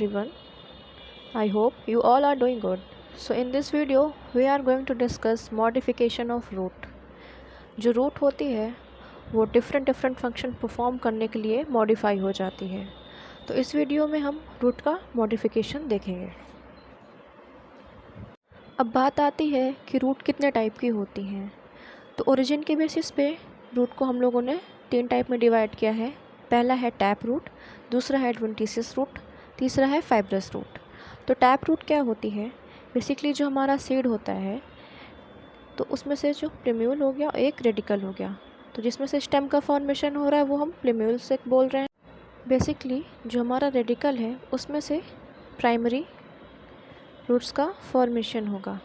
everyone. I hope you all are doing good. So in this video we are going to discuss modification of root. जो root होती है वो different function perform करने के लिए modify हो जाती है। तो इस वीडियो में हम रूट का मॉडिफिकेशन देखेंगे। अब बात आती है कि रूट कितने टाइप की होती हैं। तो ओरिजिन के बेसिस पे रूट को हम लोगों ने 3 टाइप में डिवाइड किया है। पहला है टैप रूट, दूसरा है एडवेंटिशियस रूट, तीसरा है फाइब्रस रूट। तो टैप रूट क्या होती है? बेसिकली जो हमारा सीड होता है तो उसमें से जो प्रिम्यूल हो गया और एक रेडिकल हो गया, तो जिसमें से स्टेम का फॉर्मेशन हो रहा है वो हम प्रिम्यूल से बोल रहे हैं। बेसिकली जो हमारा रेडिकल है उसमें से प्राइमरी रूट्स का फॉर्मेशन होगा।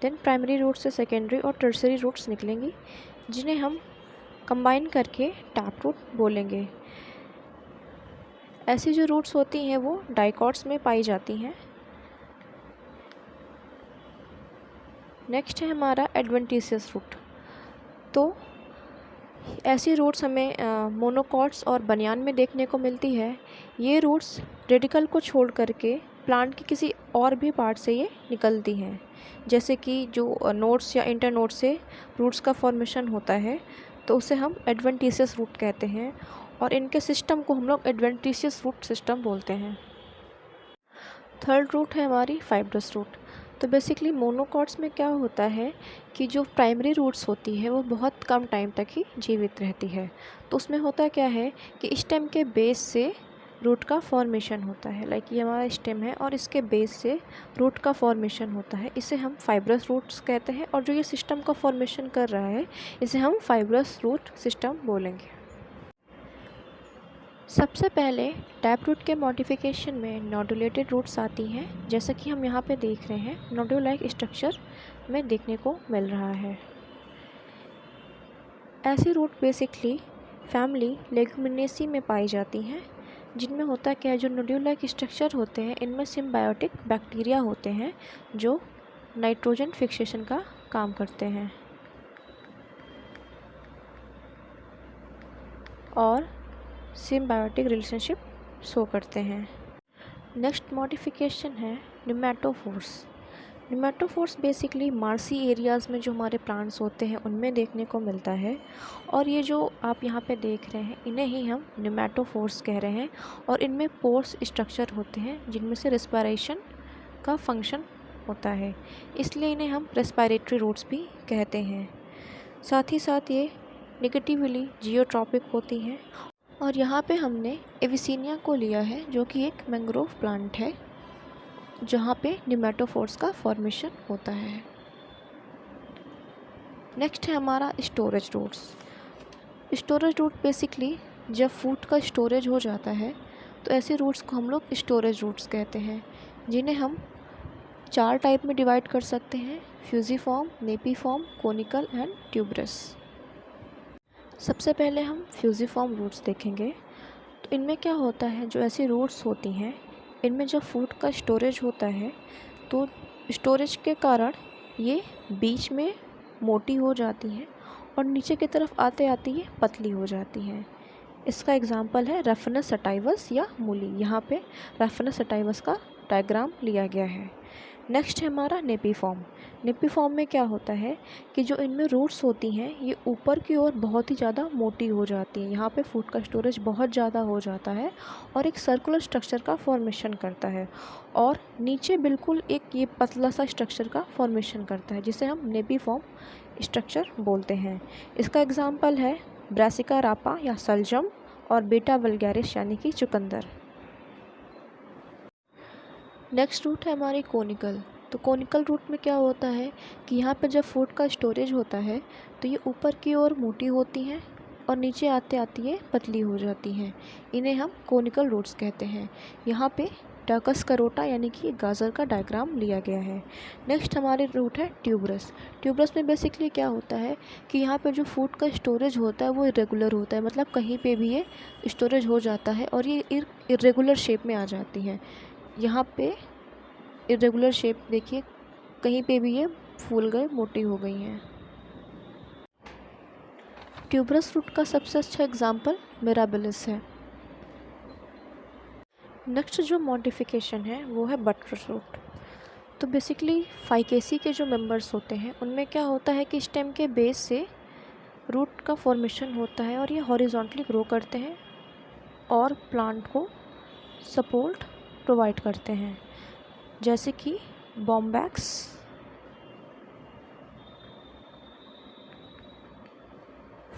देन प्राइमरी रूट से सेकेंडरी और टर्सरी रूट्स निकलेंगी जिन्हें हम कंबाइन करके टैप रूट बोलेंगे। ऐसी जो रूट्स होती हैं वो डाइकॉट्स में पाई जाती हैं। नेक्स्ट है हमारा एडवेंटिशियस रूट। तो ऐसी रूट्स हमें मोनोकॉट्स और बनियान में देखने को मिलती है। ये रूट्स रेडिकल को छोड़ करके प्लांट के किसी और भी पार्ट से ये निकलती हैं, जैसे कि जो नोड्स या इंटरनोड से रूट्स का फॉर्मेशन होता है तो उसे हम एडवेंटिशियस रूट कहते हैं और इनके सिस्टम को हम लोग एडवेंटिशियस रूट सिस्टम बोलते हैं। थर्ड रूट है हमारी फाइब्रस रूट। तो बेसिकली मोनोकॉट्स में क्या होता है कि जो प्राइमरी रूट्स होती है वो बहुत कम टाइम तक ही जीवित रहती है। तो उसमें होता क्या है कि स्टेम के बेस से रूट का फॉर्मेशन होता है। लाइक ये हमारा स्टेम है और इसके बेस से रूट का फॉर्मेशन होता है। इसे हम फाइब्रस रूट्स कहते हैं और जो ये सिस्टम का फॉर्मेशन कर रहा है इसे हम फाइब्रस रूट सिस्टम बोलेंगे। सबसे पहले टैप रूट के मॉडिफिकेशन में नोडुलेटेड रूट्स आती हैं, जैसा कि हम यहाँ पे देख रहे हैं नोडुल लाइक स्ट्रक्चर में देखने को मिल रहा है। ऐसी रूट बेसिकली फैमिली लेगुमिनेसी में पाई जाती हैं, जिनमें होता क्या है, जो नोडुल लाइक स्ट्रक्चर होते हैं इनमें सिम्बायोटिक बैक्टीरिया होते हैं जो नाइट्रोजन फिक्सेशन का काम करते हैं और सिम्बायोटिक रिलेशनशिप शो करते हैं। नेक्स्ट मॉडिफिकेशन है pneumatophores. Pneumatophores basically marshy areas में जो हमारे प्लांट्स होते हैं उनमें देखने को मिलता है और ये जो आप यहाँ पे देख रहे हैं इन्हें ही हम निमेटोफोर्स कह रहे हैं और इनमें पोर्स स्ट्रक्चर होते हैं जिनमें से रेस्पिरेशन का फंक्शन होता है, इसलिए इन्हें हम रेस्पिरेटरी रूट्स भी कहते हैं। साथ ही साथ ये नेगेटिवली जियोट्रॉपिक होती हैं और यहाँ पे हमने एविसीनिया को लिया है जो कि एक मैंग्रोव प्लांट है जहाँ पे निमेटोफोर्स का फॉर्मेशन होता है। नेक्स्ट है हमारा storage roots. Storage root basically जब फूड का स्टोरेज हो जाता है तो ऐसे रूट्स को हम लोग स्टोरेज रूट्स कहते हैं, जिन्हें हम 4 टाइप में डिवाइड कर सकते हैं: fusiform, napiform, conical and tuberous. सबसे पहले हम फ्यूजिफॉर्म रूट्स देखेंगे। तो इनमें क्या होता है, जो ऐसी रूट्स होती हैं इनमें जब फूड का स्टोरेज होता है तो स्टोरेज के कारण ये बीच में मोटी हो जाती हैं और नीचे की तरफ आते आते ये पतली हो जाती हैं। इसका एग्जांपल है रफनस सटाइवस या मूली। यहाँ पे रफनस सटाइवस का डायग्राम लिया गया है। नेक्स्ट है हमारा नेपीफॉर्म। नेपीफॉर्म में क्या होता है कि जो इनमें रूट्स होती हैं ये ऊपर की ओर बहुत ही ज़्यादा मोटी हो जाती हैं। यहाँ पे फूड का स्टोरेज बहुत ज़्यादा हो जाता है और एक सर्कुलर स्ट्रक्चर का फॉर्मेशन करता है और नीचे बिल्कुल एक ये पतला सा स्ट्रक्चर का फॉर्मेशन करता है, जिसे हम नेपीफॉर्म स्ट्रक्चर बोलते हैं। इसका एग्जाम्पल है ब्रासिका रापा या सलजम और बेटा वल्गैरिस यानी कि चुकंदर। नेक्स्ट रूट है हमारी कोनिकल। तो कोनिकल रूट में क्या होता है कि यहाँ पे जब फूड का स्टोरेज होता है तो ये ऊपर की ओर मोटी होती हैं और नीचे आते आते ये पतली हो जाती हैं। इन्हें हम कोनिकल रूट्स कहते हैं। यहाँ पे डाकस करोटा यानी कि गाजर का डायग्राम लिया गया है। नेक्स्ट हमारे रूट है ट्यूबरस। ट्यूबरस में बेसिकली क्या होता है कि यहाँ पे जो फूड का स्टोरेज होता है वो इरेगुलर होता है, मतलब कहीं पे भी ये स्टोरेज हो जाता है और ये इरेगुलर शेप में आ जाती हैं। यहाँ पे इरेगुलर शेप देखिए, कहीं पे भी ये फूल गए, मोटी हो गई हैं। ट्यूबरस रूट का सबसे अच्छा एग्जाम्पल मिराबिलिस है। नेक्स्ट जो मॉडिफिकेशन है वो है बटरस रूट। तो बेसिकली फाइकेसी के जो मेंबर्स होते हैं उनमें क्या होता है कि स्टेम के बेस से रूट का फॉर्मेशन होता है और ये हॉरिजॉन्टली ग्रो करते हैं और प्लांट को सपोर्ट प्रोवाइड करते हैं, जैसे कि बॉम्बैक्स,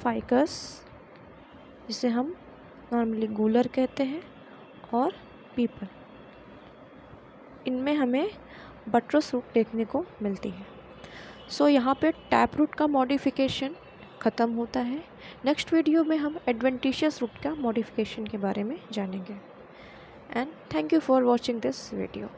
फाइकस जिसे हम नॉर्मली गूलर कहते हैं, और पीपल। इनमें हमें बटरस रूट देखने को मिलती है। सो यहाँ पे टैप रूट का मॉडिफिकेशन ख़त्म होता है। नेक्स्ट वीडियो में हम एडवेंटिशियस रूट का मॉडिफिकेशन के बारे में जानेंगे। And thank you for watching this video.